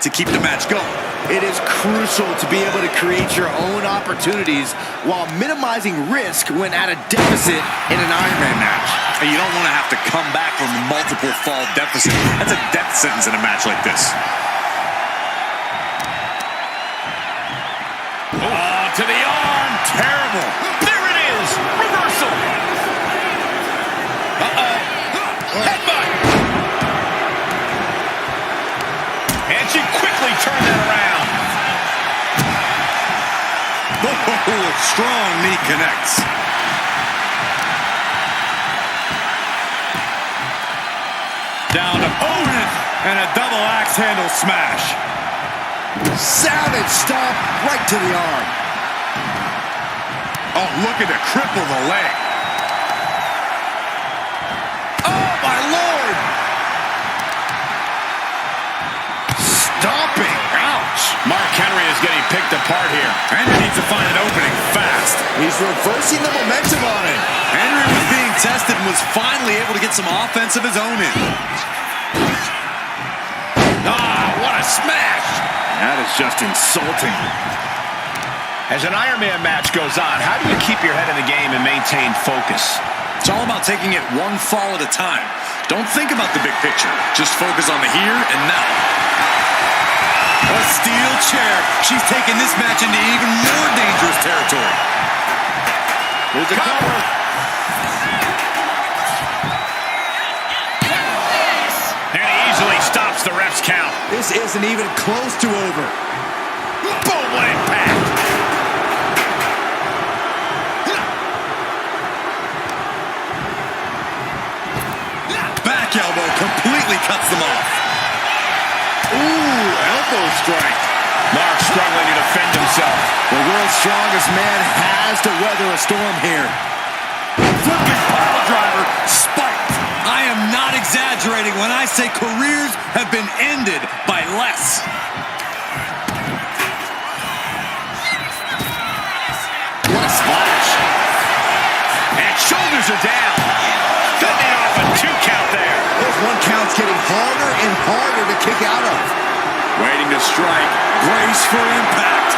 to keep the match going. It is crucial to be able to create your own opportunities while minimizing risk when at a deficit in an Iron Man match. And you don't want to have to come back from a multiple fall deficit. That's a death sentence in a match like this. Oh, to the arm. Terrible. There it is. Reversal. Headbutt. And she quickly turned that around. Oh, strong knee connects. Down to opponent and a double axe handle smash. Savage stomp right to the arm. Oh, looking to cripple the leg. Oh, my Lord! Stomping. Ouch. Mark Henry is getting picked apart here. Henry needs to find an opening fast. He's reversing the momentum on it. Henry was being tested and was finally able to get some offense of his own in. Ah, what a smash! That is just insulting. As an Iron Man match goes on, how do you keep your head in the game and maintain focus? It's all about taking it one fall at a time. Don't think about the big picture. Just focus on the here and now. A steel chair. She's taking this match into even more dangerous territory. Here's a cover. And he easily stops the ref's count. This isn't even close to over. Boom, what impact! Back elbow completely cuts them off. Ooh, elbow strike. Mark struggling to defend himself. The world's strongest man has to weather a storm here. Flipping pile driver, spiked. I am not exaggerating when I say careers have been ended by less. What a splash. And shoulders are down. Fending off a 2 count there. Those 1 counts getting harder and harder to kick out of. Waiting to strike. Brace for impact.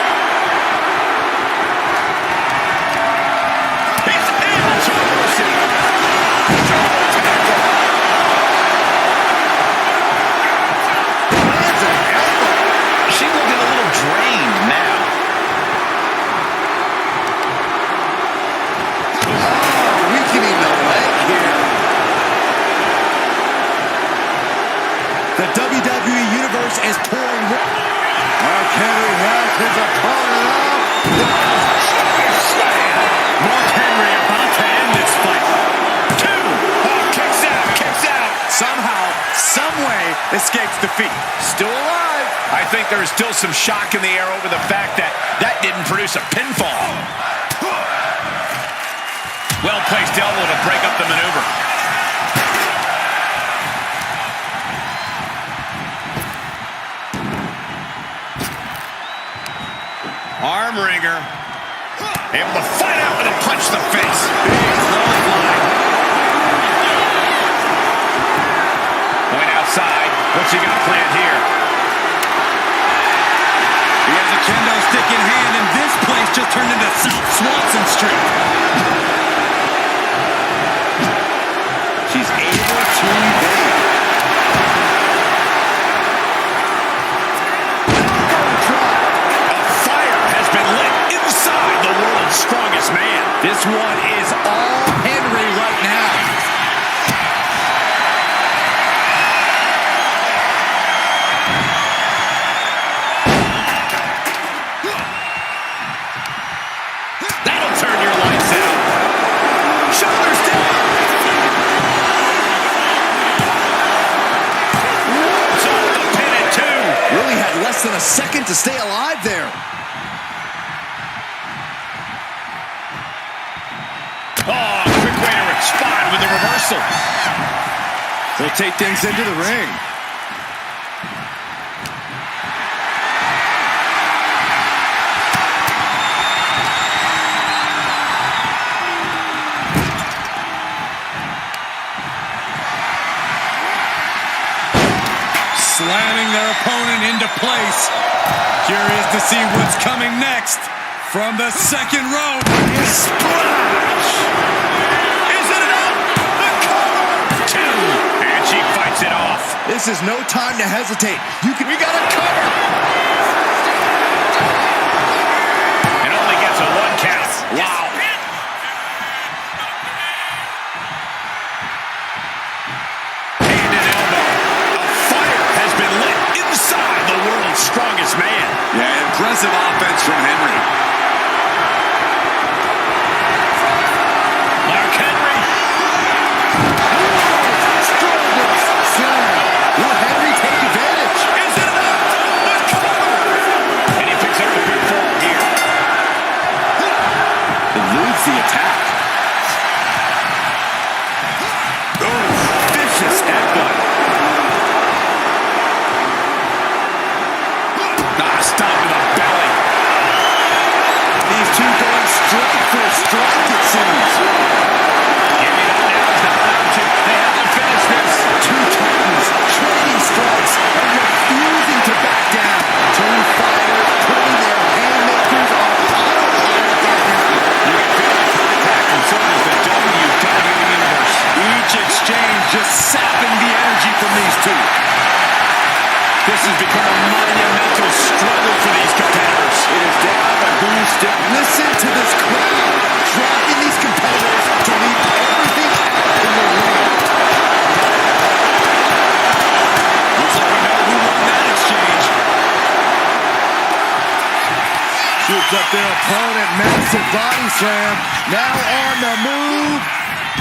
He's able to reverse it. Lands an elbow. She's looking a little drained now. Oh, weakening the leg here. The WWE Universe is pouring. Mark Henry has his opponent up. Mark Henry about to end this fight. 2. Oh, kicks out, kicks out. Somehow, someway, escapes defeat. Still alive. I think there is still some shock in the air over the fact that that didn't produce a pinfall. Well-placed elbow to break up the maneuver. Arm wringer. Able to fight out with a punch to the face. Point outside. What's he got planned here? He has a kendo stick in hand, and this place just turned into Swanson Street. She's able to evade. Strongest man. This one is all Henry right now. That'll turn your lights out. Shoulders down. Whoops, off the pin at 2. Really had less than a second to stay alive there. Oh, quick way to respond with a reversal. They'll take things into the ring. Slamming their opponent into place. Curious to see what's coming next. From the second row. Splash! Is it enough? The cover! 2. And she fights it off. This is no time to hesitate. We got a cover! And only gets a 1 count. Wow. Hand and elbow. A fire has been lit inside the world's strongest man. Yeah, impressive offense from Henry. Mark Henry. Will Henry take advantage? Is it enough? The cover! And he picks up the big fall here. Eludes the attack. Oh, vicious headbutt. Stop in the belly. These two going strike for strike, it seems. Giving up now is not an option. They have to finish this. Two titans trading strikes and refusing to back down. Two fighters putting their haymakers on autopilot right now. You can feel the contact from some of the WWE Universe. Each exchange just sapping the energy from these two. This has become a monumental struggle for these competitors. It is down to who's still. Listen to this crowd driving these competitors to leave everything out in the ring. Looks like we know who won that exchange. Shoots up their opponent, massive body slam. Now on the move.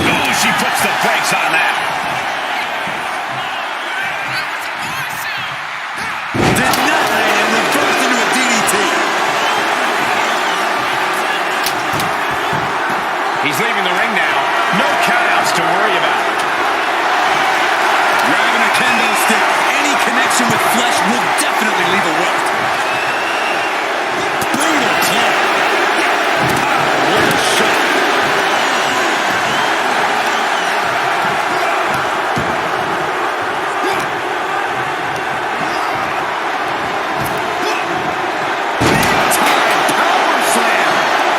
Oh, she puts the brakes on that. Denied and reversed into a DDT. He's leaving the ring now. No countouts to worry about. Grabbing a kendo stick. Any connection with flesh will definitely leave a welt. Brutal club. What a shot.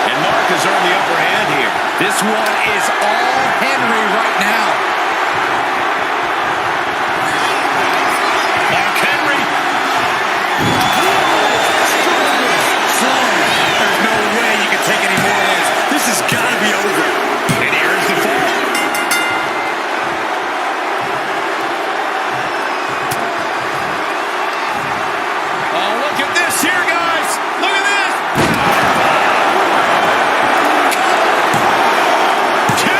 And Mark has earned the upper hand here. This one is all Henry right now. Mark Henry. There's no way you can take any more of those. This has got to be over. And here's the fall. Oh, look at this here, guys. Look at this. 2.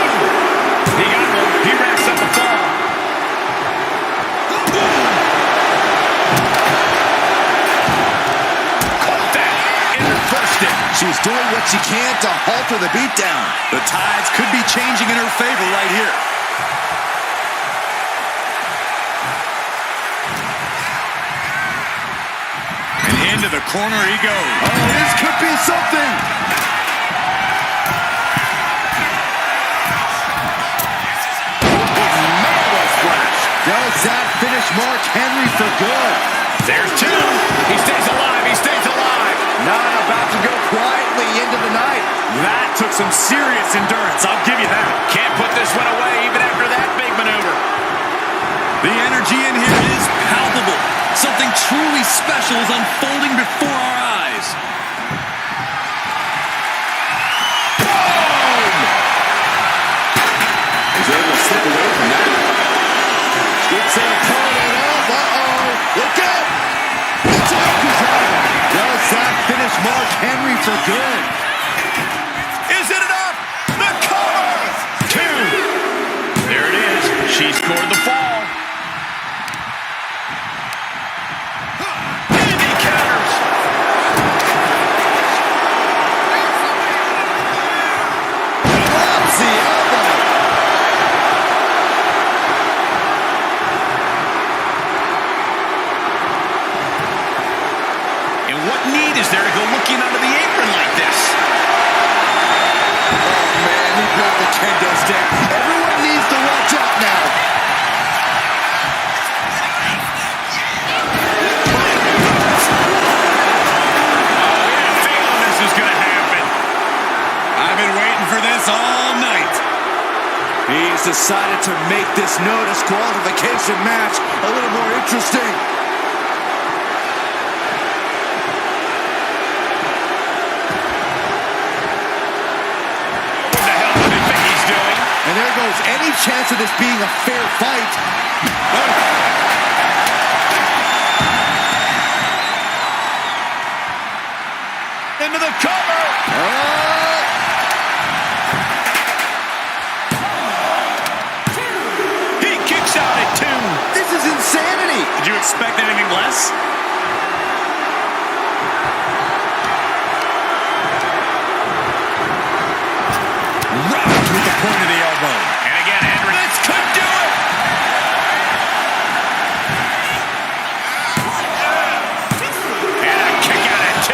He got one. He wraps up the fall. Caught that. And reversed it. She's doing what she can to halter the beatdown. The tides could be changing in her favor right here. And into the corner he goes. Oh, this could be something. Mega splash. Does that finish Mark Henry for good? There's 2. He stays alive. He stays alive. Not about to go quietly into the night. That took some serious endurance, I'll give you that. Can't put this one away even after that big maneuver. The energy in here is palpable. Something truly special is unfolding before our eyes. Boom! He's able to slip away from that. Gets their opponent up. Uh-oh. Look out! It's a control. Does that finish Mark Henry for good? Is it enough? The cover! 2. There it is. She scored the fall. And he counters. Drops the elbow. And what need is there to go looking under the apron like this? Oh, man, he grabbed the kendo stick. Everyone needs to watch out now. decided to make this no disqualification match a little more interesting. What the hell do you think he's doing? And there goes any chance of this being a fair fight. Into the cover. He kicks out at 2. This is insanity. Did you expect anything less? Rocked with the point of the elbow. And again, Henry. This could do it. And a kick out at 2.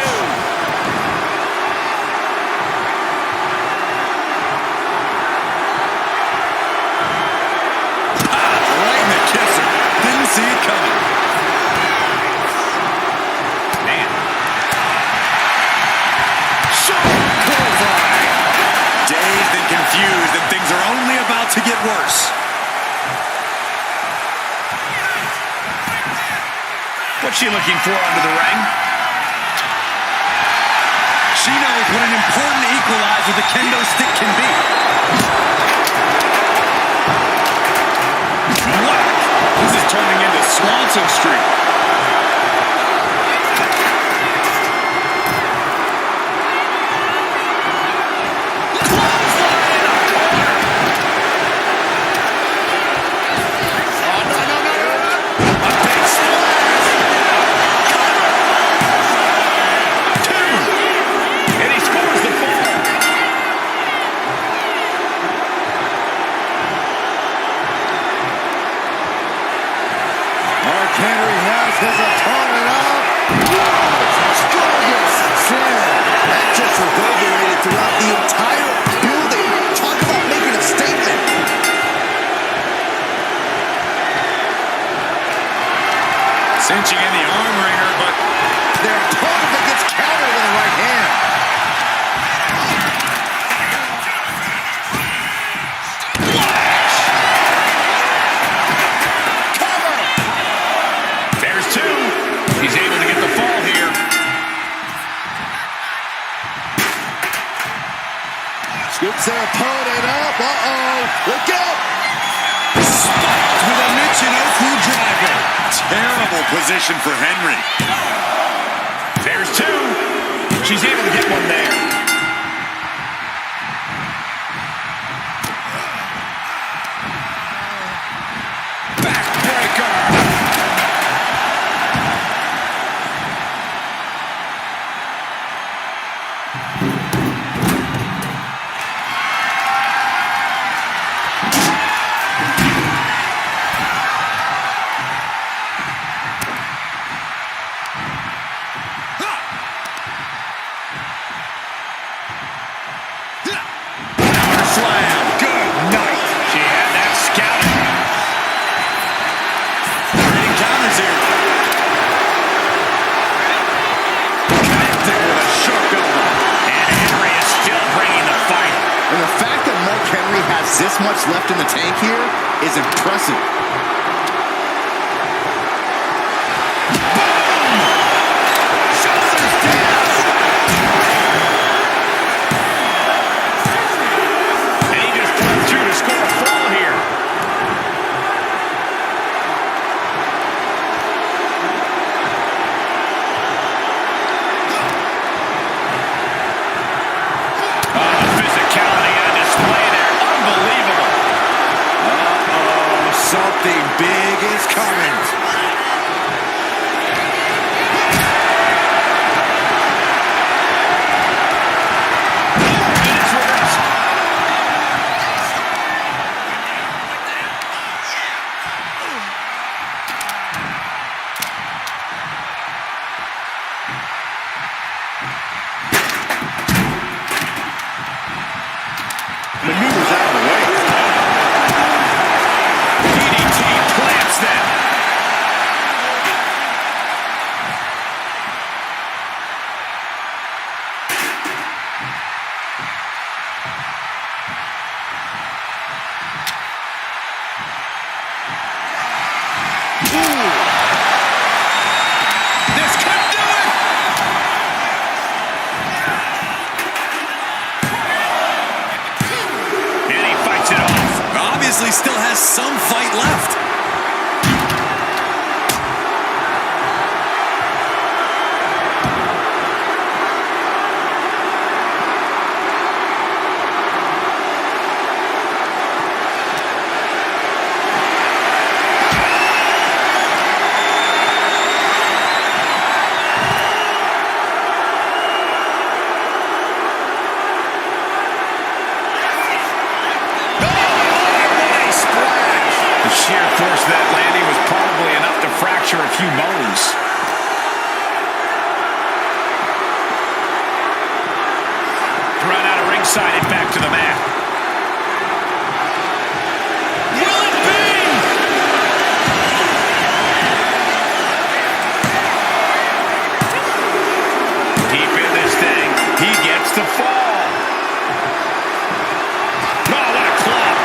Right in the kisser. Didn't see it coming. Man. Dazed and confused, and things are only about to get worse. What's she looking for under the ring? She knows what an important equalizer the kendo stick can be. Wow! This is turning into Swanson Street. Henry has his opponent up. Strongest slam. That just reverberated throughout the entire building. Talk about making a statement. Cinching in the arm wringer, but their opponent that gets countered with a right hand. He's able to get the fall here. Scoops their opponent up. Look out! spiked with a Michinoku driver. Terrible position for Henry. There's 2. She's able to get one there. Backbreaker. This much left in the tank here is impressive. And he just put through to score a fall here. Something sided back to the mat. Will it be? Deep in this thing, he gets the fall. Oh, what a club.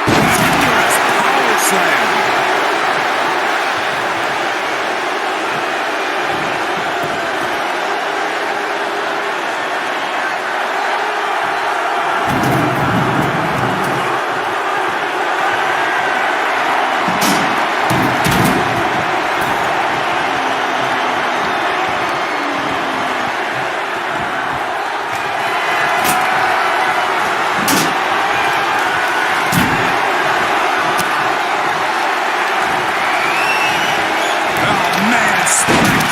Thunderous power slam.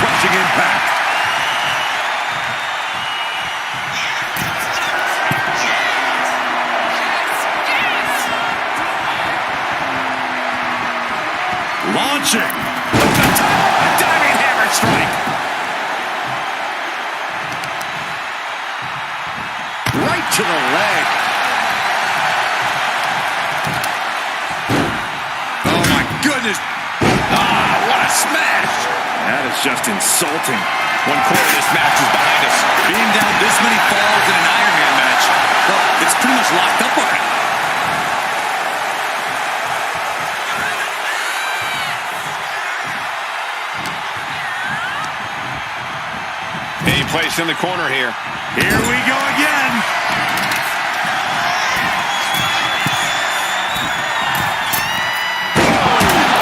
Crushing impact. Launching. The top. Diving hammer strike. Right to the leg. Oh my goodness. Ah, what a smash. That is just insulting. One quarter of this match is behind us. Being down this many falls in an Iron Man match, well, it's pretty much locked up already. Any place in the corner here. Here we go again.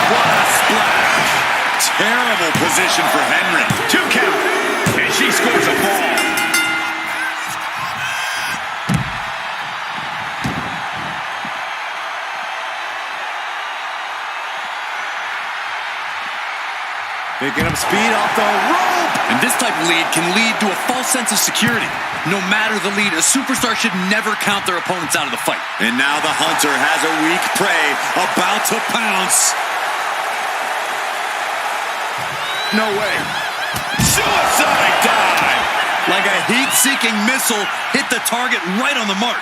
What a splash. Terrible position for Henry. 2 count. And she scores a fall. Picking up speed off the rope. And this type of lead can lead to a false sense of security. No matter the lead, a superstar should never count their opponents out of the fight. And now the Hunter has a weak prey about to pounce. No way. Suicide dive. Like a heat-seeking missile, hit the target right on the mark.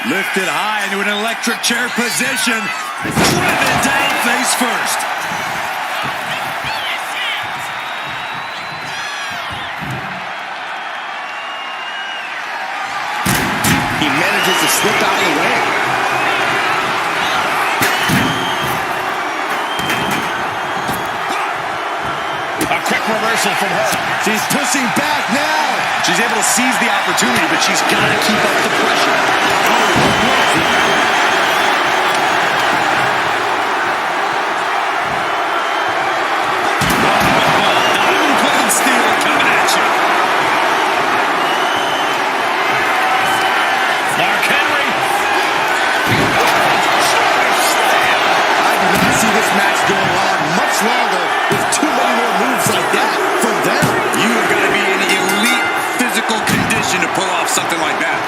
Lifted high into an electric chair position. Driven down face first. He manages to slip out of the way. A quick reversal from her. She's pushing back now. She's able to seize the opportunity, but she's got to keep up the pressure. Iron Steel coming at you. Mark Henry. I do not see this match going on much longer with too many more moves like that from them. You have got to be in elite physical condition to pull off something like that.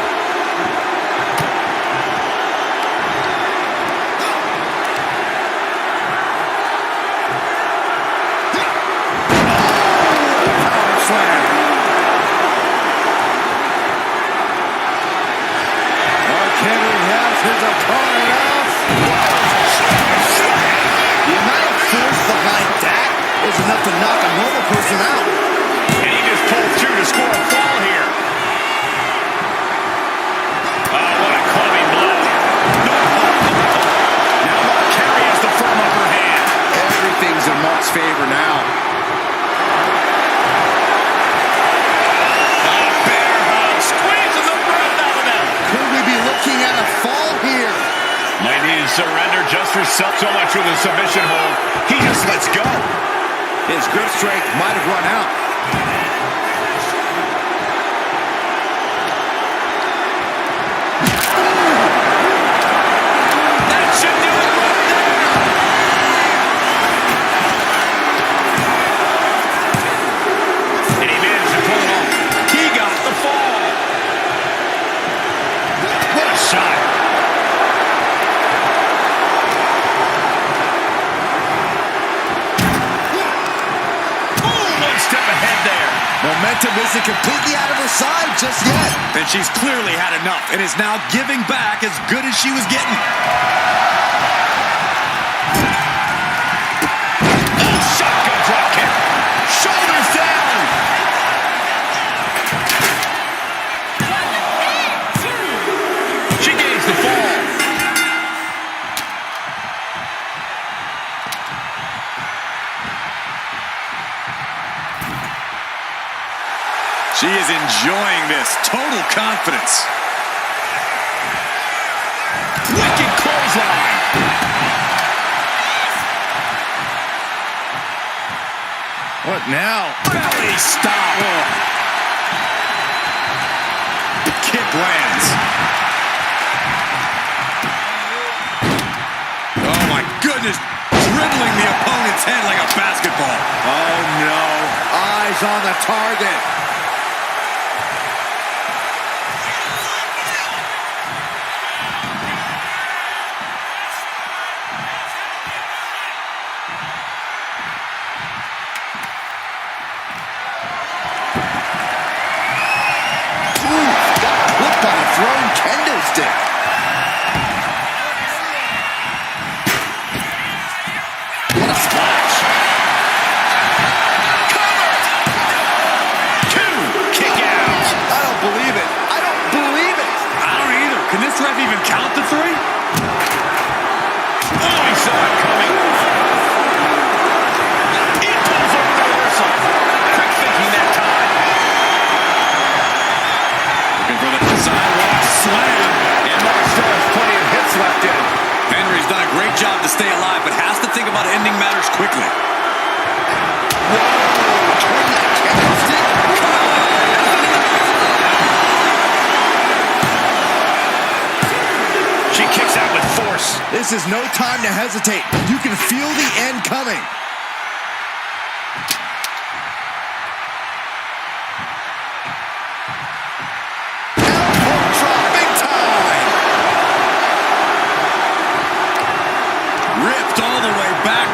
Power slam. Mark Henry has his opponent off. The amount of force behind that is enough to knock a normal person out. And he just pulled through to score a fall here. Oh, what a clubbing blow. Now Mark Henry has the firm upper hand. Everything's in Mark's favor now. Bear hug, squeezing the breath out of them. Could we be looking at a fall here? Might need to surrender just for so much with a submission hold. He just lets go. His grip strength might have run out. momentum isn't completely out of her side just yet. And she's clearly had enough and is now giving back as good as she was getting. Oh, shotgun drop kick. Shoulders down. She gains the fall. She is enjoying this. Total confidence. Wicked clothesline. What now? Belly stop. The kick lands. Oh my goodness. Dribbling the opponent's head like a basketball. Oh no. Eyes on the target. Thrown kendo stick. What a splash. Cover. 2 kick out. I don't believe it. I don't believe it. I don't either. Can this ref even count the 3? Oh, he saw it coming. It pulls over the reversal. Quick thinking that time. Looking for the sidewalk slam. And Mark still has plenty of hits left in him. Henry's done a great job to stay alive, but has to think about ending matters quickly. She kicks out with force. This is no time to hesitate. You can feel the end coming.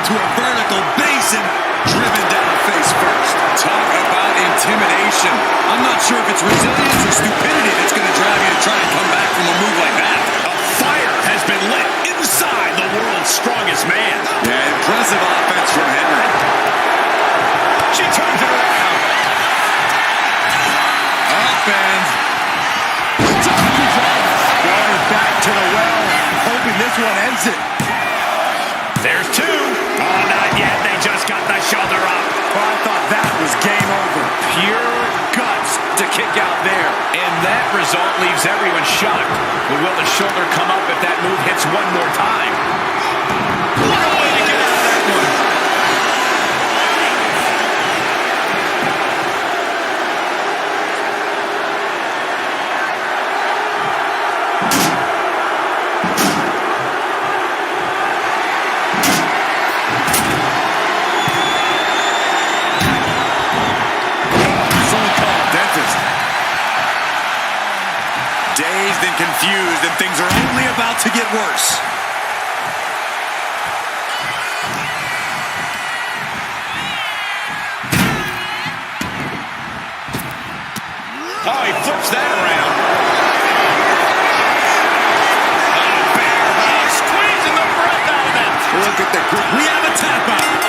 To a vertical basin, driven down face first. Talk about intimidation. I'm not sure if it's resilience or stupidity that's going to drive you to try and come back from a move like that. A fire has been lit inside the world's strongest man. Yeah, impressive offense from Henry. She turns it around. Up and going back to the well, hoping this one ends it. There's 2. Oh, not yet. They just got the shoulder up. well, I thought that was game over. Pure guts to kick out there. And that result leaves everyone shocked. But will the shoulder come up if that move hits one more time? What a way to get out of that one. Dazed and confused, and things are only about to get worse. Oh, he flips that around. Oh, squeezing the breath out of it. Look at the grip. We have a tap out.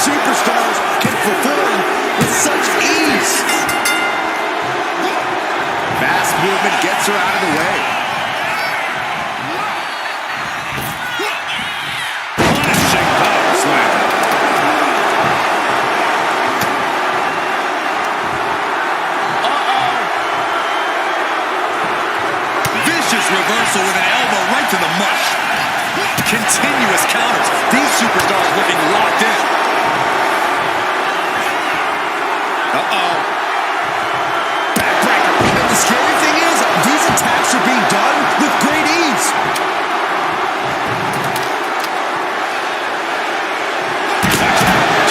Superstars can perform with such ease. Fast movement gets her out of the way. Punishing power slam. Vicious reversal with an elbow right to the mush. Continuous counters. These superstars looking locked in. Uh-oh. Backbreaker. And the scary thing is, these attacks are being done with great ease.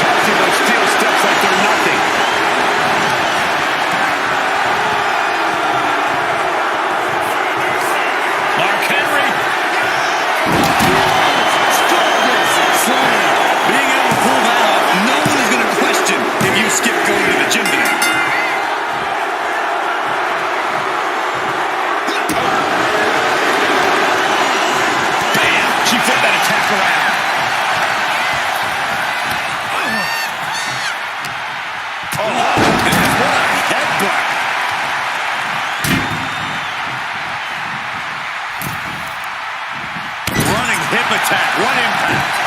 Tossing those steel steps like they're nothing. around. Oh, man, what a headbutt. Running hip attack. What impact.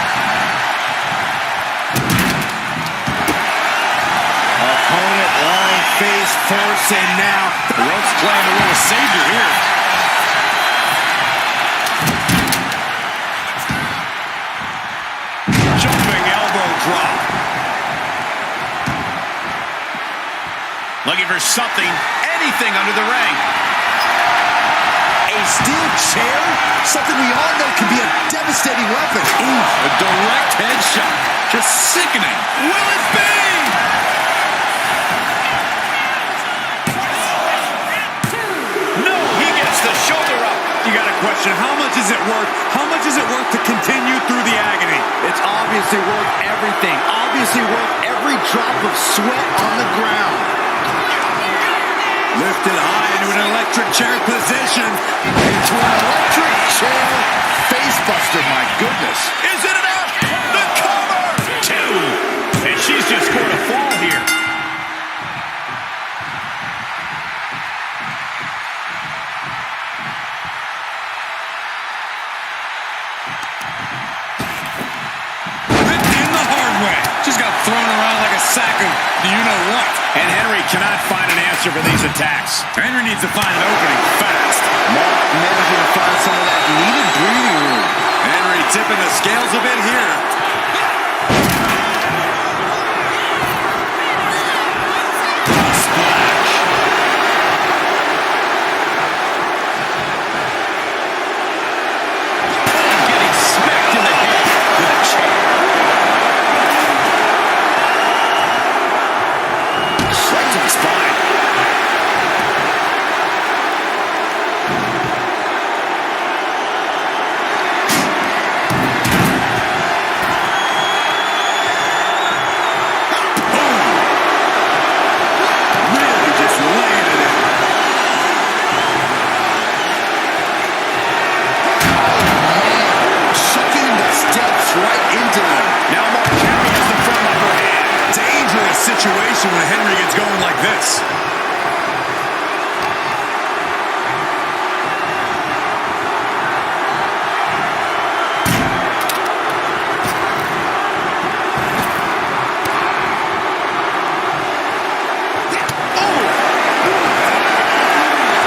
Opponent lying face first, and now The ropes playing a little savior here. Jumping elbow drop. Looking for something, anything under the ring. a steel chair, something we all know can be a devastating weapon. Ooh, a direct headshot. Just sickening. Will it be? No, he gets the shoulder up. You got to question, how much is it worth? How much is it worth to continue through the agony? It's obviously worth everything. Obviously worth every drop of sweat on the ground. Lifted high into an electric chair position. Into an electric chair facebuster, my goodness. Is it enough? The cover! Two. And she's just scored a fall here. Ripped in the hard way. Just got thrown around like a sack of you-know-what. And Henry cannot find an answer for these attacks. Henry needs to find an opening fast. Mark managing to find some of that needed breathing room. Henry tipping the scales a bit here. Splash. Getting smacked in the head with a chair. Right to the spine. Really just laying it in. Chucking the steps right into them. Now Mark Henry has the front upper hand. Dangerous situation when Henry gets going like this.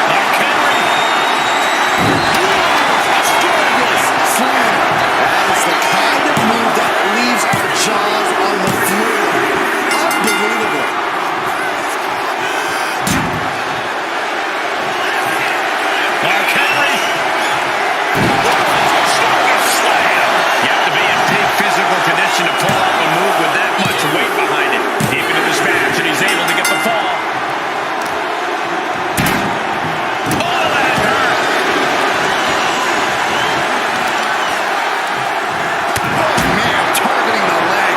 Mark Henry. Slam. That is the kind of move that leaves our jaws on the floor. Unbelievable. Mark Henry. Slam. You have to be in peak physical condition to pull off a move with that much weight behind it. Deep into this match, and he's able to get the fall. Oh, that hurt. Man, targeting the leg.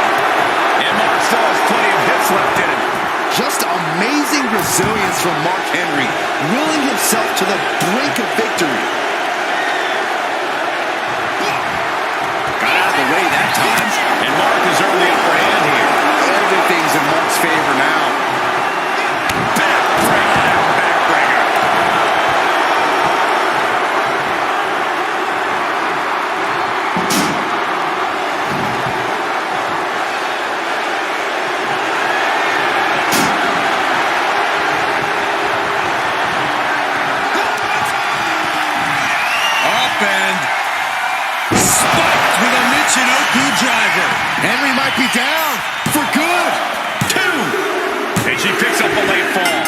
And Mark still has plenty of hits left in him. Just amazing resilience from Mark Henry, willing himself to the brink of victory. Got out of the way that time. And Mark has earned the upper hand here. Everything's in Mark's favor now. Backbreaker. Backbreaker. Up and spiked with a Michinoku driver. Henry might be down for good. Two. And she picks up a late fall.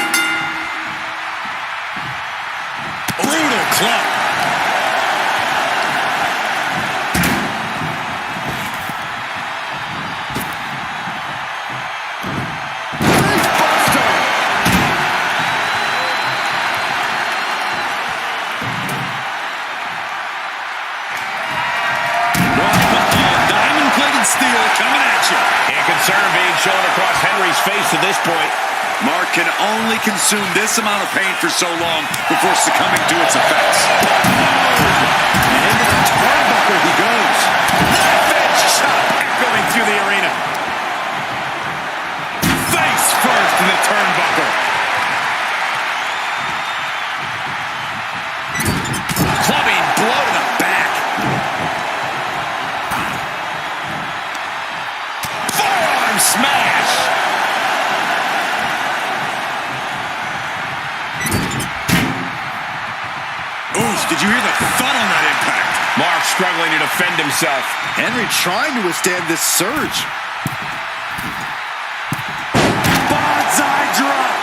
Brutal club. Diamond-plated steel coming at you. And concern being shown across Henry's face at this point. Mark can only consume this amount of pain for so long before succumbing to its effects. And into the turnbuckle he goes. Chop echoing through the arena. Face first in the turnbuckle. Clubbing blow to the back. Forearm smash. Oof, did you hear the thud on that impact? Mark struggling to defend himself. Henry trying to withstand this surge. Bonsai drop.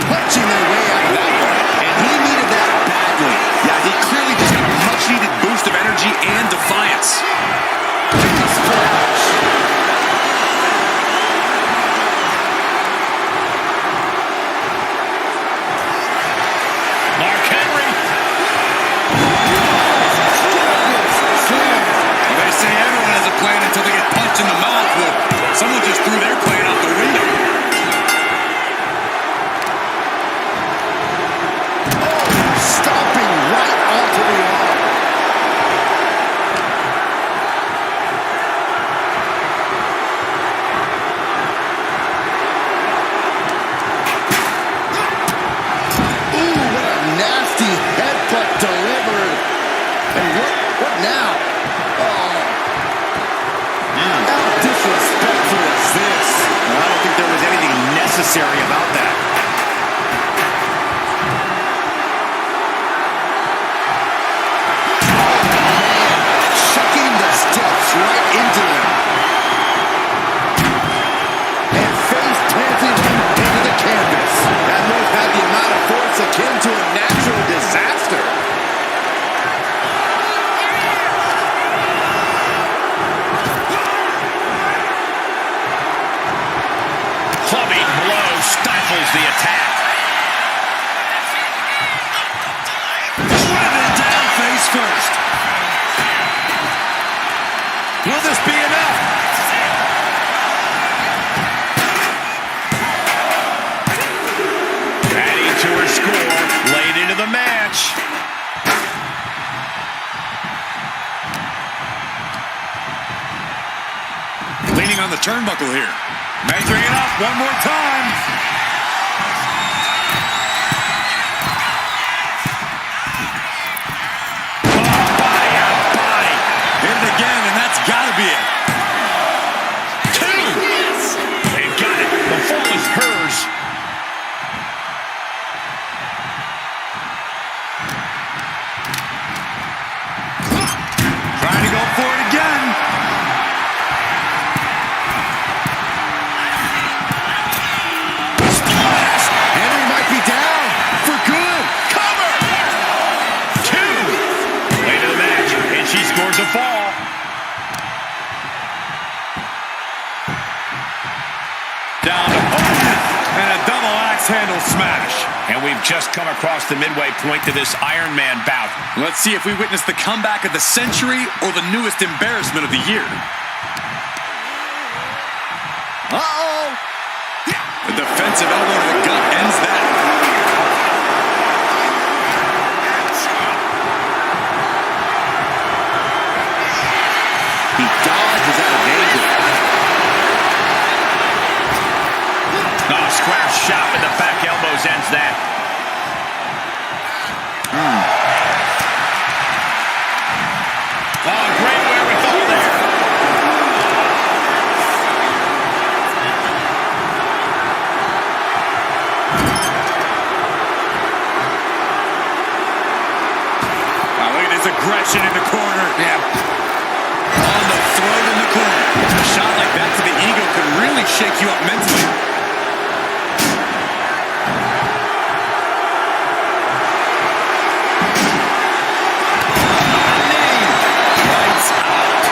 Punching their way out of that one. And he needed that badly. Yeah, he clearly just got a much-needed boost of energy and defiance. Splash. Mark Henry. Well, they say everyone has a plan until they get punched in the mouth. Well, someone just threw their plan out the window. Stomping right onto the arm. Ooh, what a nasty headbutt delivered. And what now? Oh. How disrespectful is this? Well, I don't think there was anything necessary about that. Chucking the steps right into him. And face planting him into the canvas. That move had the amount of force akin to a natural disaster. Clubbing blow stifles the attack. Driven down face first. Will this be enough? Adding to her score late into the match. Leaning on the turnbuckle here. Measuring it up one more time. Body out body. Hit it again, and that's got to be it. Two. They've got it. The fall is hers. Trying to go for it again. Splash! Henry might be down for good. Cover. Two. Late in the match, and she scores a fall. Down to and a double axe handle smash. And we've just come across the midway point to this Iron Man bout. Let's see if we witness the comeback of the century or the newest embarrassment of the year. Uh-oh! The defensive elbow to the gut ends that. He dodges out of danger. Oh, square shot with the back elbows ends that. Oh, great wherewithal there. Wow, look at his aggression in the corner. Yeah. On the throat in the corner. A shot like that to the ego could really shake you up mentally. Lights out.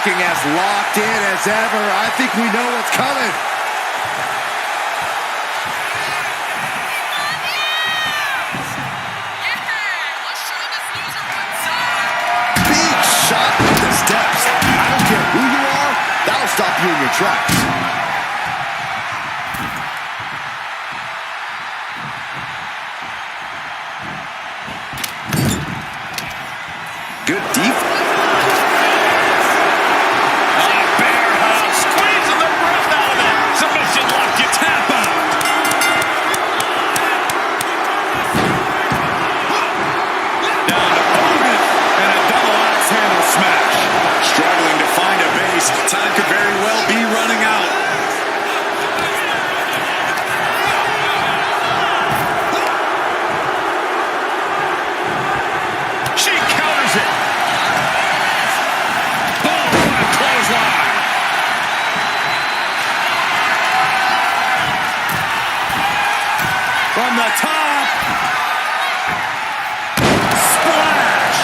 looking as locked in as ever. I think we know what's coming. Big shot with the steps. I don't care who you are, that'll stop you in your tracks. Good defense. Squeezing the breath out of it. Submission lock, you tap out. Down to Hogan and a double axe handle smash. Struggling to find a base. Time could very well be running out. She counters it. Boom, what a clothesline. From the top. Splash.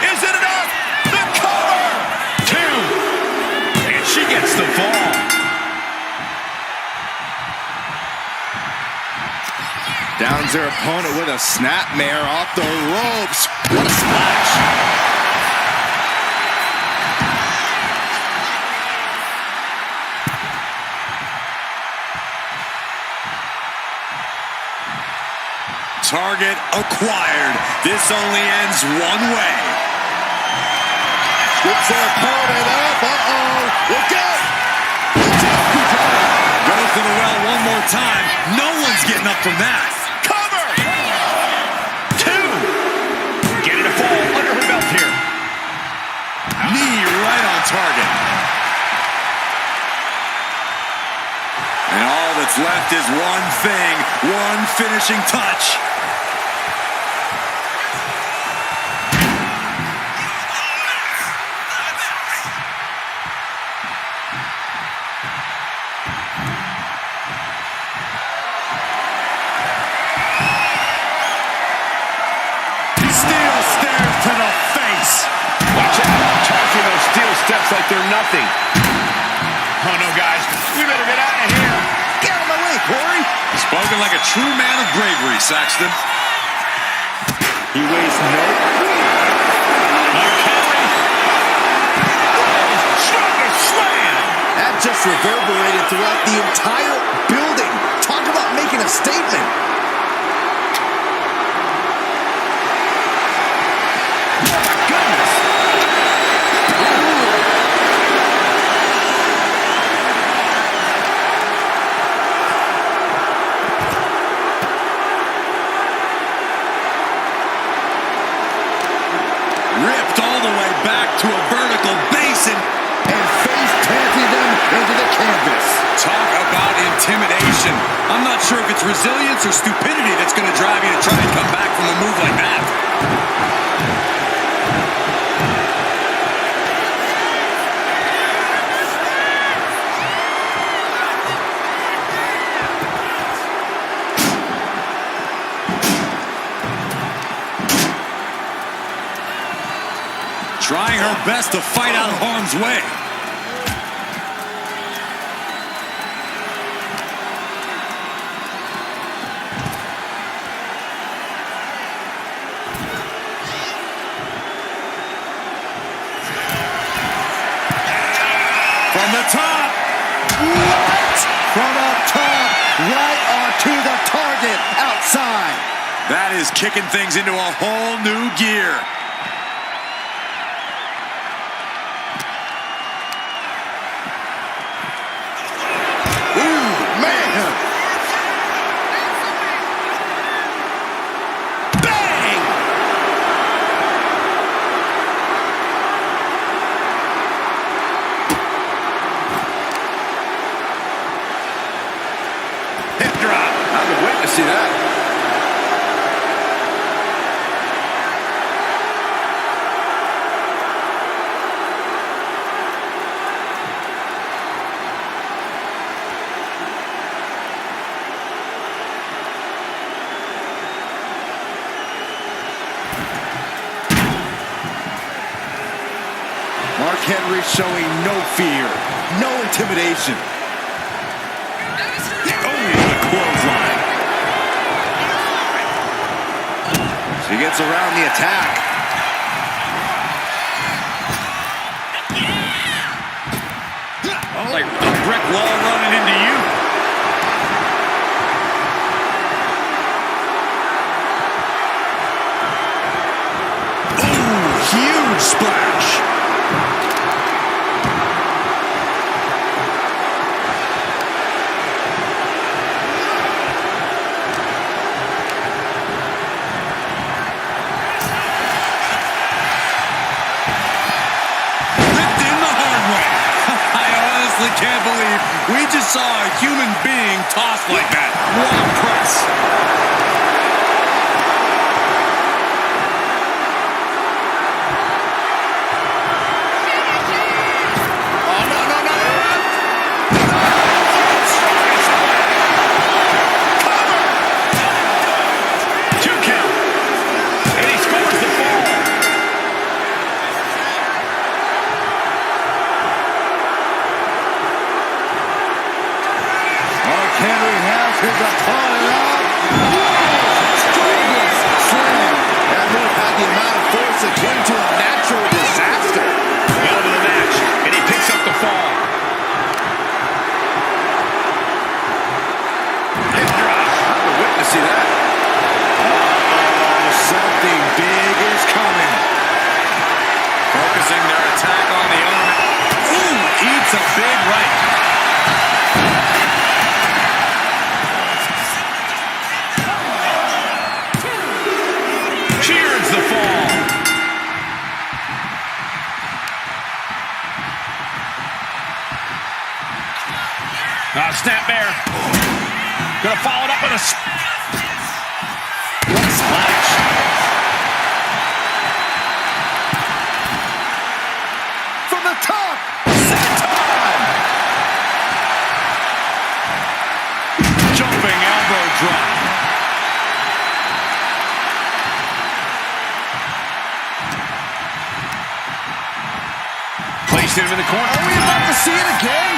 Is it enough? The cover. 2. And she gets the fall. Downs their opponent with a snapmare off the ropes. What a splash. Target acquired. This only ends one way. Gets their opponent up. Uh-oh. Look out. Goes to the well one more time. No one's getting up from that. Cover. 2. Getting a fall under her belt here. Knee right on target. And all that's left is one thing, one finishing touch. Steel stairs to the face. Watch out. Charging those steel steps like they're nothing. Oh, no, guys. We better get out of here. Get out of my way, Corey. Spoken like a true man of bravery, Saxton. He weighs no. Carry. Stronger slam. That just reverberated throughout the entire building. Talk about making a statement. Goodness. Ripped all the way back to a vertical basin. And face planting them into the canvas. Talk about intimidation. I'm not sure if it's resilience or stupidity that's going to drive you to try and come back from a move like that. Trying her best to fight out of harm's way. From the top. What? From up top, right onto the target outside. That is kicking things into a whole new gear. See that? Henry showing no fear, no intimidation. Only the clothesline. She gets around the attack. Like a brick wall running into you. Ooh, huge splash. I can't believe we just saw a human being tossed like that. What a press. Oh, no, no, no, no. Cover. 2 count. And he scores the fall. Henry has his opponent up. Stringless slam. That move had the amount of force akin to a natural disaster. Out of the match, and he picks up the fall. Hip drop. I'm a witness to that. Uh-oh, something big is coming. Focusing their attack on the element. Ooh, eats a big right. Cheers the fall. Snap bear. Gonna follow it up with a splash. From the top. Senton. Jumping elbow drop. Placed him in the corner. Are we about to see it again?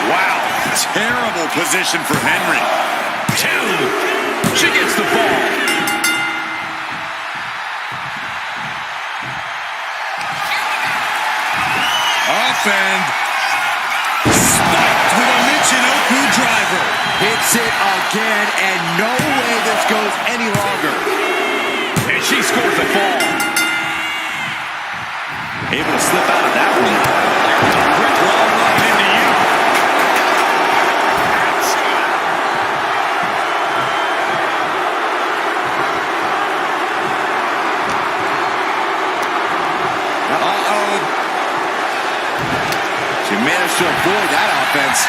Wow, terrible position for Henry. 2. She gets the ball. Up and spiked with a Michinoku driver. Hits it again, and no way this goes any longer. And she scores the fall. Able to slip out of that one. Brick wall running into you. Uh-oh. She managed to avoid that offense.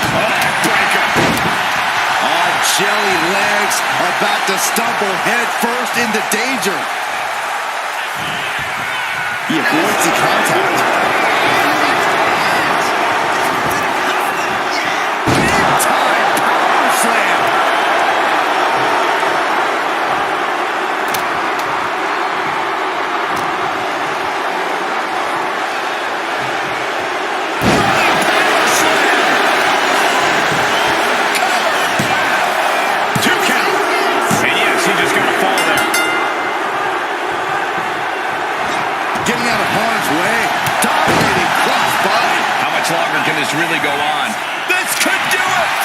Oh, breaker. On jelly legs, about to stumble head first into danger. He avoids the contact. Big time power slam. Getting out of harm's way. Dominating crossbody. How much longer can this really go on? This could do it!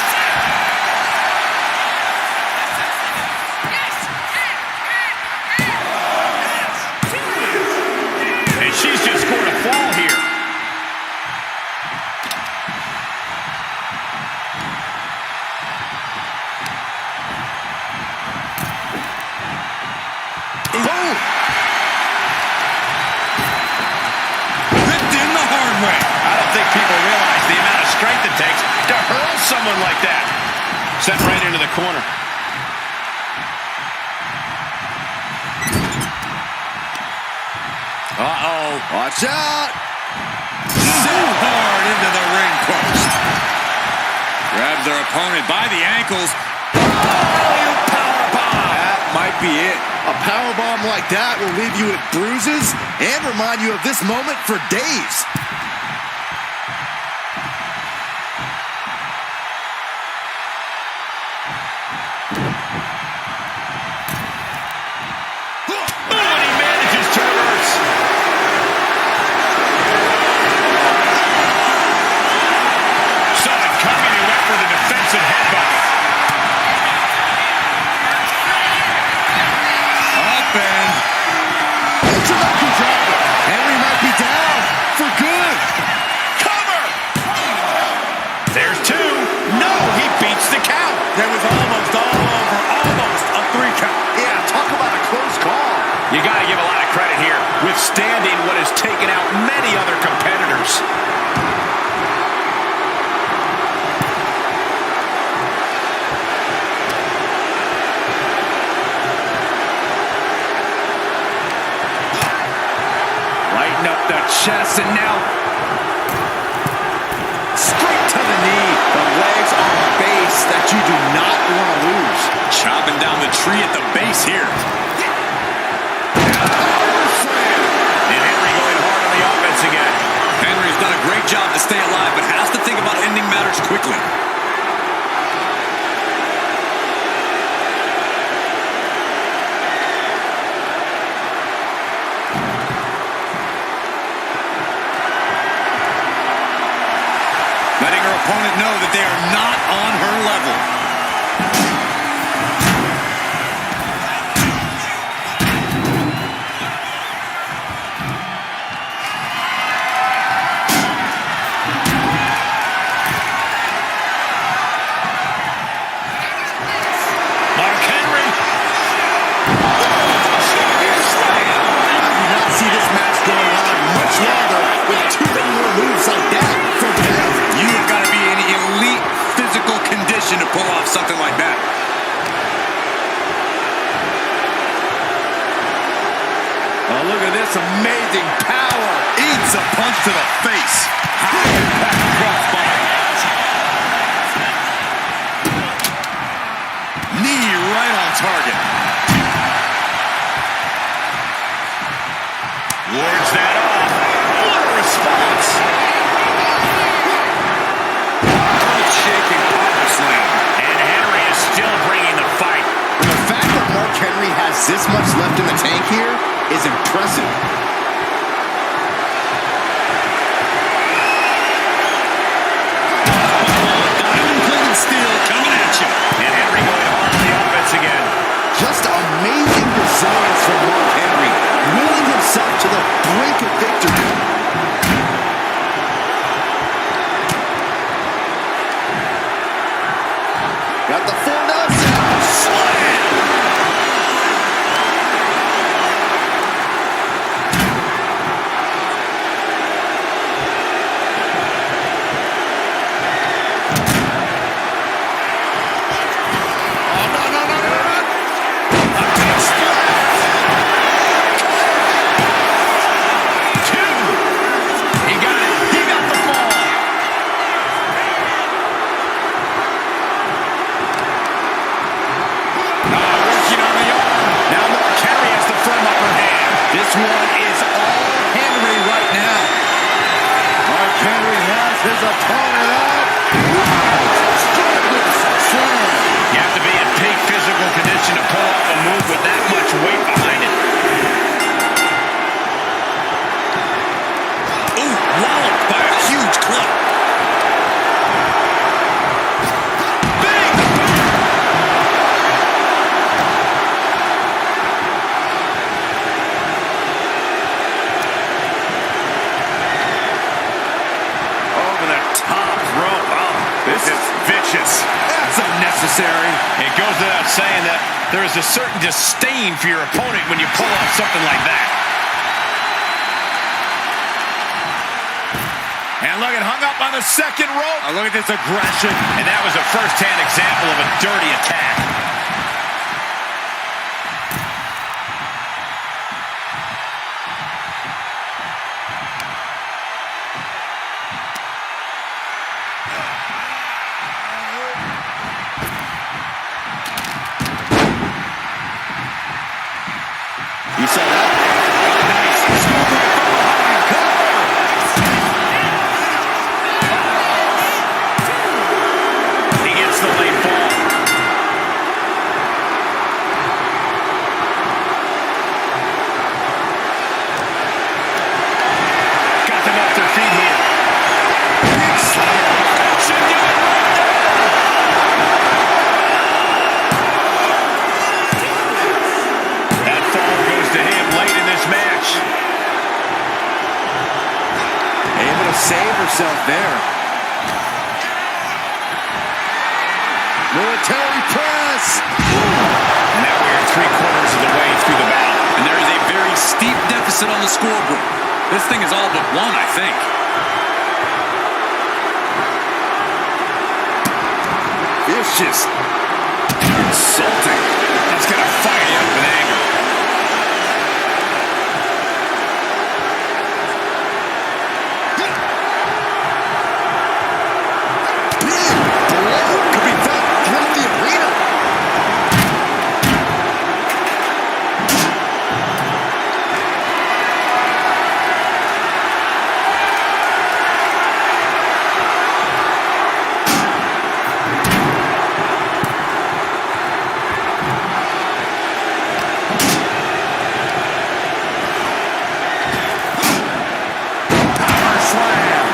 And she's just scored a fall here. Boom! I don't think people realize the amount of strength it takes to hurl someone like that. Sent right into the corner. Uh-oh. Watch out. Sent hard into the ring post. Grabs their opponent by the ankles. Oh, power bomb. be it. A powerbomb like that will leave you with bruises and remind you of this moment for days. That was almost all over, almost a 3 count. Yeah, talk about a close call. You got to give a lot of credit here, withstanding what has taken out many other competitors. Lighten up the chest, and now straight to the knee. The legs on the base that you do not want to lose. Chopping down the tree at the base here. And Henry going hard on the offense again. Henry's done a great job to stay alive, but has to think about ending matters quickly. Letting her opponent know that they are not on her level. Mark Henry. I do not see this match going on much longer with 2 more moves like that from him. You've got to be in elite physical condition to pull off something like that. Oh, look at this amazing power. Eats a punch to the face. High impact crossbody. Knee right on target. Wards that off. What a response. Shaking power slam. And Henry is still bringing the fight. The fact that Mark Henry has this much left in the tank here is impressive. Diamond-plated steel coming at you. And Henry going hard on the offense again. Just amazing resilience from Mark Henry, willing himself to the brink of victory. Got the full Nelson. Slam. This one is all Henry right now. Mark Henry has his opponent up. You have to be in peak physical condition to pull off a move with that much weight behind it. Ooh, walloped by a huge club. This is vicious. That's unnecessary. It goes without saying that there is a certain disdain for your opponent when you pull off something like that. And look, it hung up on the second rope. Look at this aggression. And that was a first-hand example of a dirty attack. You saw that? Nice. Scoop right from behind. Cover. He gets the late ball. Got them off their feet here. Big slam. Should do it right there. That fall goes to him late in this match. Able to save herself there. Military press. Now we're 3/4 of the way through the battle. And there is a very steep deficit on the scoreboard. This thing is all but won, I think. Vicious. Insulting. That's going to fire you up with anger. Could be felt throughout the arena. Power slam.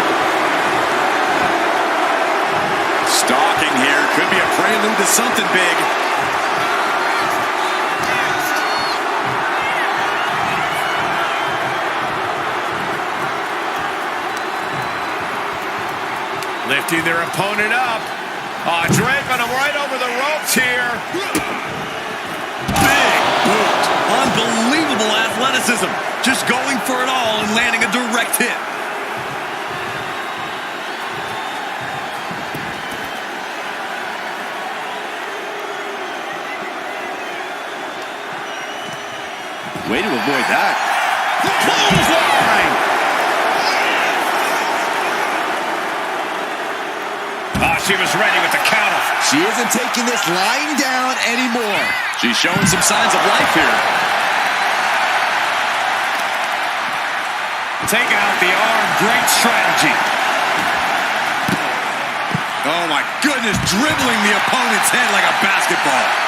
Stalking here could be a prelude to something big. Lifting their opponent up. Oh, draping him right over the ropes here. Big boot. Unbelievable athleticism. Just going for it all and landing a direct hit. Way to avoid that. Clothesline. Oh, she was ready with the counter. She isn't taking this lying down anymore. She's showing some signs of life here. Taking out the arm. Great strategy. Oh my goodness, dribbling the opponent's head like a basketball.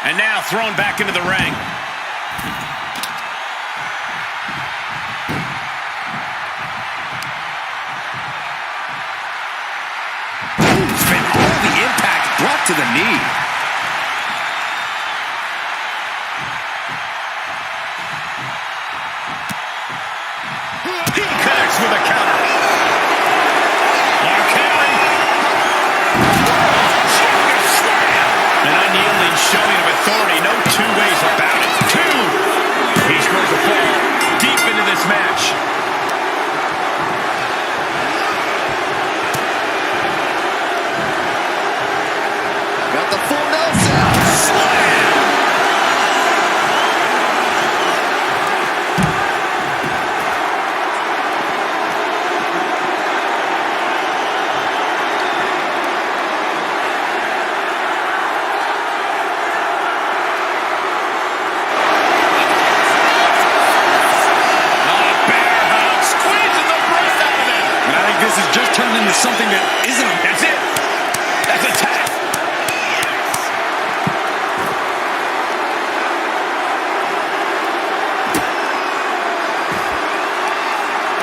And now thrown back into the ring. And all the impact brought to the knee. He connects with a counter. RKO. An unyielding showing of authority. No two ways about it. Two. He scores a fall deep into this match. Got the full Nelson. Slam. This has just turned into something that isn't. That's it. That's a tap.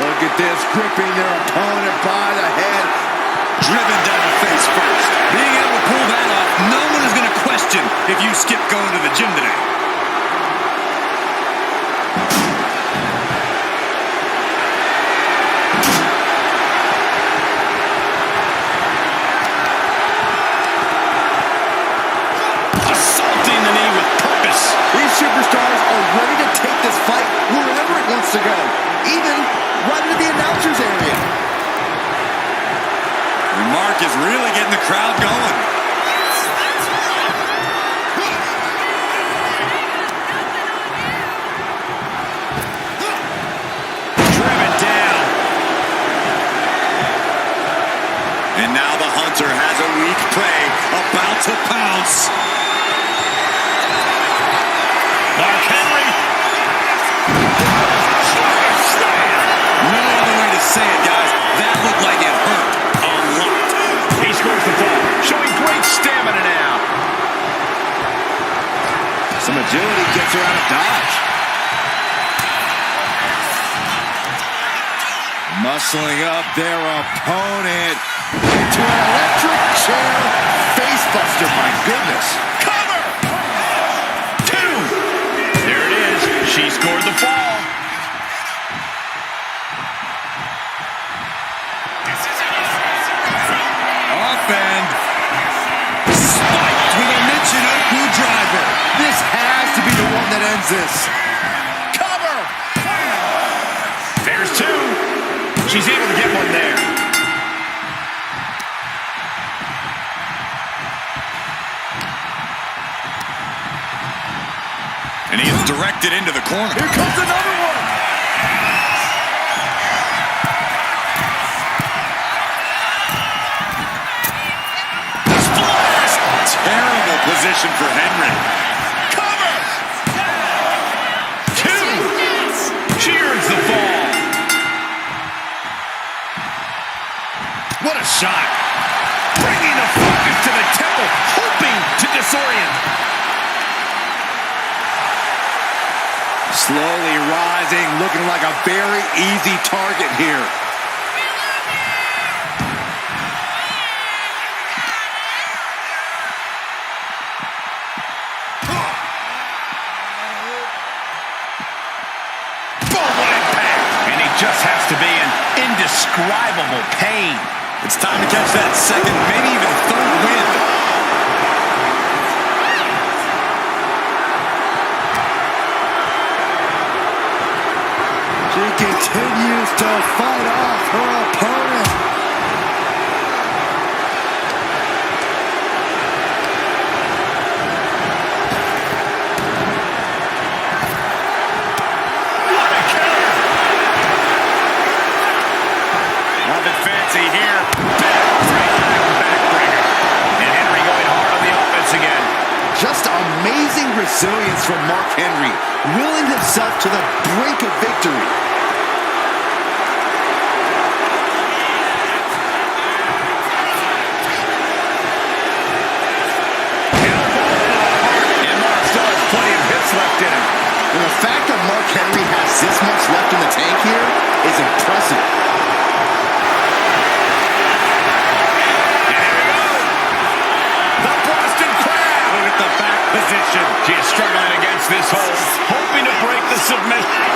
Look at this, gripping their opponent by the head. Driven down the face first. Being able to pull that off, no one is going to question if you skip going to the gym today. Assaulting the knee with purpose. These superstars are ready to take this fight wherever it wants to go, even right into the announcer's area. And Mark is really getting the crowd going. Driven down. And now the Hunter has a weak prey about About to pounce. Mark Henry. No other way to say it, guys. That looked like it hurt a lot. He scores the ball, showing great stamina now. Some agility gets her out of dodge. Muscling up their opponent into an electric chair facebuster. My goodness. Cover! 2. There it is. She scored the fall. Offend. Spiked with a Michinoku driver. This has to be the one that ends this. Cover! There's 2. She's able to get one there. And he is directed into the corner. Here comes another one. Splash! Terrible position for Henry. Cover! 2. She earns the fall. What a shot. Bringing the focus to the temple, hoping to disorient. Slowly rising, looking like a very easy target here. Boom, what impact. And he just has to be in indescribable pain. It's time to catch that second, maybe even third wind. She continues to fight off her opponent. What a counter. Nothing fancy here. Backbreaker. And Henry going hard on the offense again. Just amazing resilience from Mark Henry, willing himself to the brink of victory. And Mark still has plenty of hits left in him. And the fact that Mark Henry has this much left in the tank here is impressive. And here we go. The Boston Crab. Look at the back position. She is struggling against this hold, hoping to break the submission.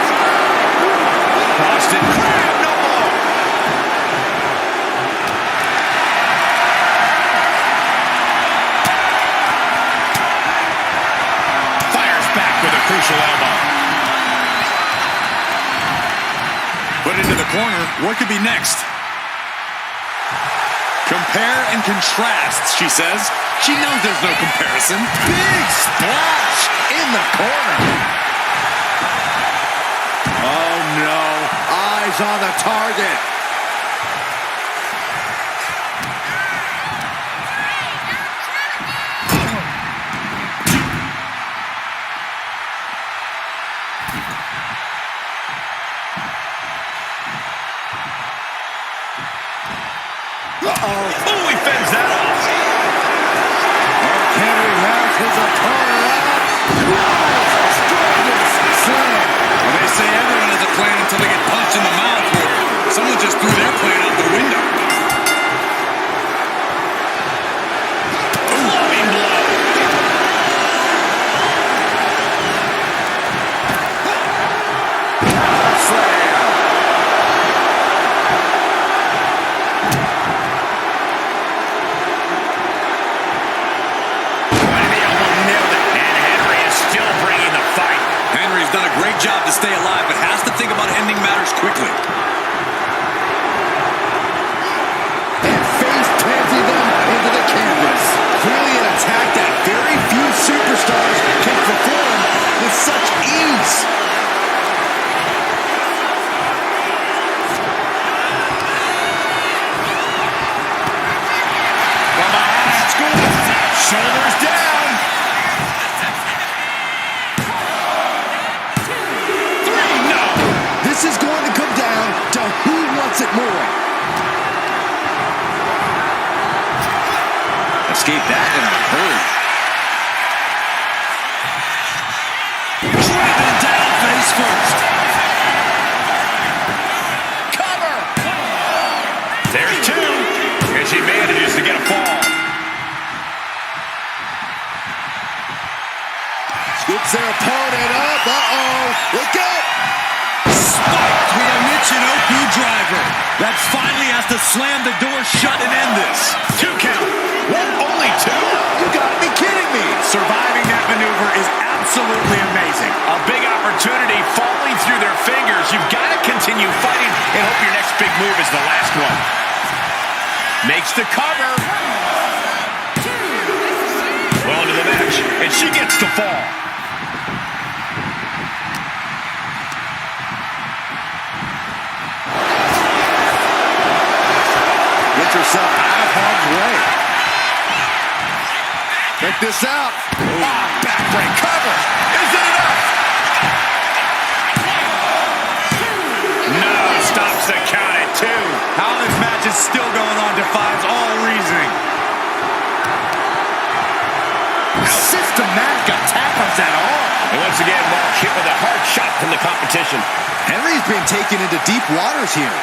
Boston Crab, no more. Fires back with a crucial elbow. Put into the corner. What could be next? Compare and contrast, she says. She knows there's no comparison. Big splash in the corner. Oh no, eyes on the target. Oh, he fends that off. Mark Henry has his opponent out. Slam. Well, they say everyone has a plan until they get punched in the mouth. Well, someone just threw their plan out the window. Loving blow. Slam. Job to stay alive, but has to think about ending matters quickly. And face planting them into the canvas. Clearly an attack that very few superstars can perform with such ease. From behind, Shoulders down. 3, no. This is going to come down to who wants it more. Escape that in a hurry. Driven down face first. Cover. There's 2. And she manages to get a fall. Scoops their opponent up. Uh-oh. Look out. Spiked with a Michinoku driver. That finally has to slam the door shut and end this. 2 count. What? Only 2? You gotta be kidding me. Surviving that maneuver is absolutely amazing. A big opportunity falling through their fingers. You've got to continue fighting and hope your next big move is the last one. Makes the cover. Well into the match, and she gets the fall. Get yourself out of harm's way. Check this out. Backbreak cover. Is it enough? No, stops the count at 2. How this match is still going on defies all reasoning. Systematic attack on that arm. And once again, Mark hit with a hard shot from the competition. Henry's been taken into deep waters here.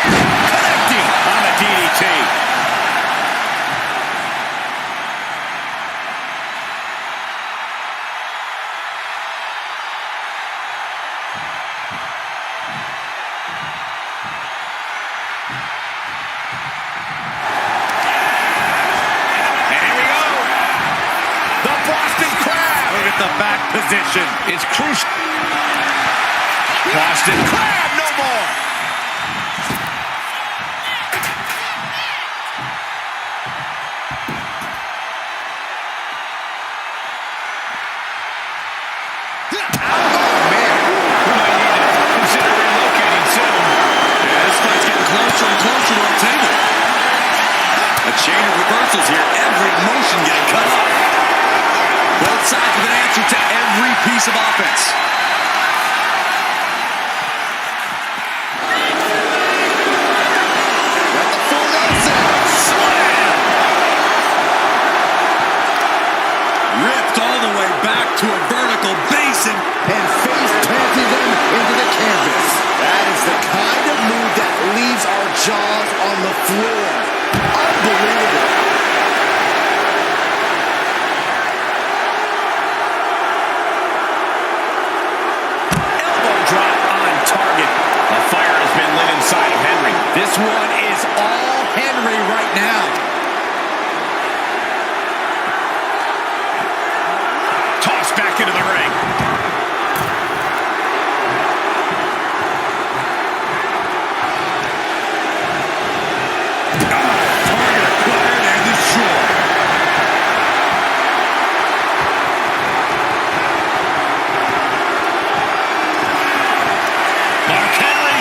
Connecting on the DDT. The back position is crucial. Boston Crab, no more. Oh, man. We might need to consider relocating soon. Yeah, this fight's getting closer and closer to our table. A chain of reversals here. Every motion getting cut off. Both sides with an answer to every piece of offense. Got the full Nelson. Slam! Ripped all the way back to a vertical basin. And face planted them into the canvas. That is the kind of move that leaves our jaws on the floor. Unbelievable. Inside of Henry. This one is all Henry right now. Tossed back into the ring. Target acquired and destroyed. Mark Henry.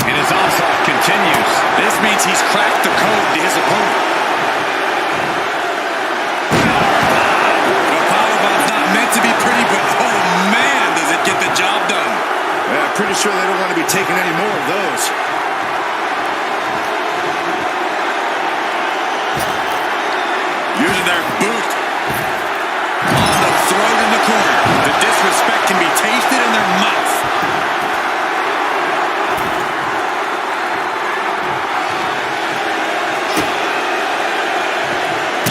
And his onslaught continues. This means he's cracked the code to his opponent. The powerbomb's not meant to be pretty, but oh man, does it get the job done. Yeah, pretty sure they don't want to be taking any more of those. Using their boot on the throat in the corner. The disrespect can be tasted in their mouth.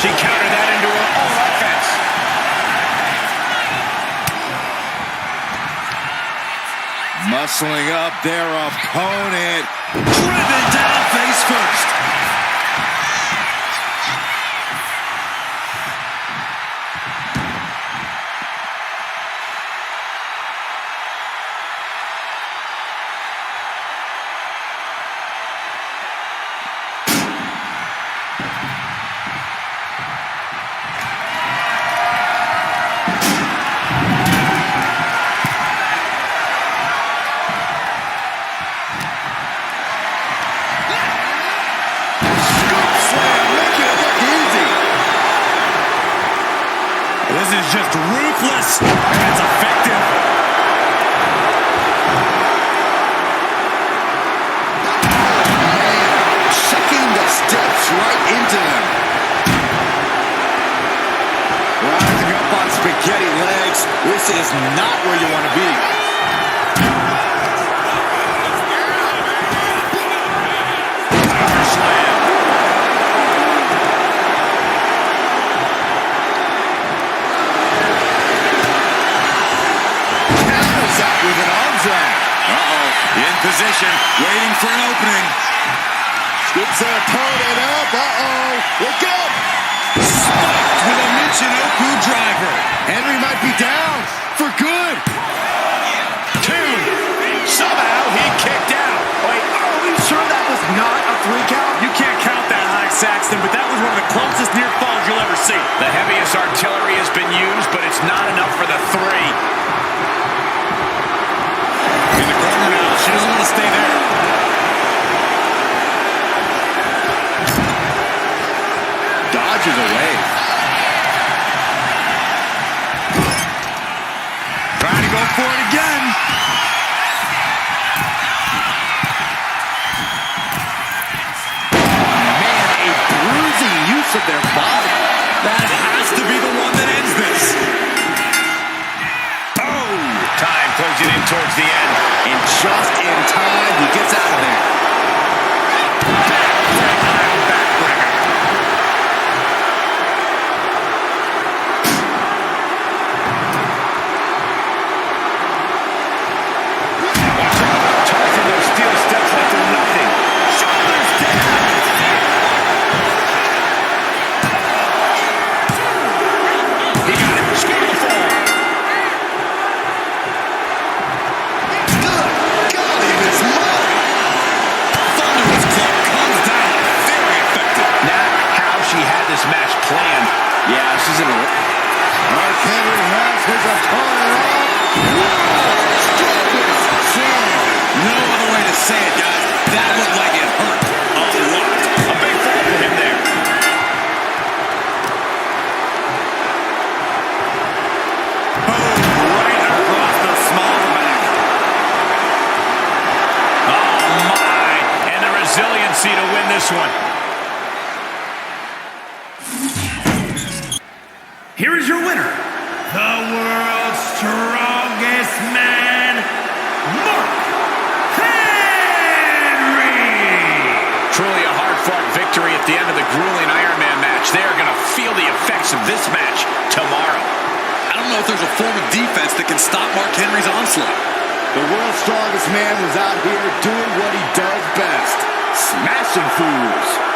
She countered that into her own offense. Muscling up their opponent. Driven down face first. is just ruthless, and it's effective. Checking the steps right into them. Rising up on spaghetti legs. This is not where you want to be. Power slam. Counters that with an arm drag. In position, waiting for an opening. Scoops their opponent up. Look out. Spiked with a Michinoku driver. Henry might be down for good. 2. Somehow he kicked out. Wait, are we sure that was not a 3 count? You can't count that high, Saxton, but that was one of the closest near falls you'll ever see. The heaviest artillery has been used, but it's not enough for the 3. In the corner now, she doesn't want to stay there. Dodges away. Trying to go for it again. Man, a bruising use of their body. That has to be the one that ends this. Oh! Time closing in towards the end. And just in time, he gets out of there. Tossing those steel steps like they're nothing. Shoulders down. He got it. Scored the fall. Good God, he was mine. Thunderous club comes down. Very effective. Now, how she had this match planned. Yeah, she's in a... Mark Henry has his opponent up. No other way to say it, guys. That looked like it hurt a lot. A big fall for him there. Boom, right across the small of the back. Oh, my. And the resiliency to win this one. Here is your winner, the world's strongest man, Mark Henry. Truly a hard-fought victory at the end of the grueling Iron Man match. They are going to feel the effects of this match tomorrow. I don't know if there's a form of defense that can stop Mark Henry's onslaught. The world's strongest man was out here doing what he does best. Smashing fools.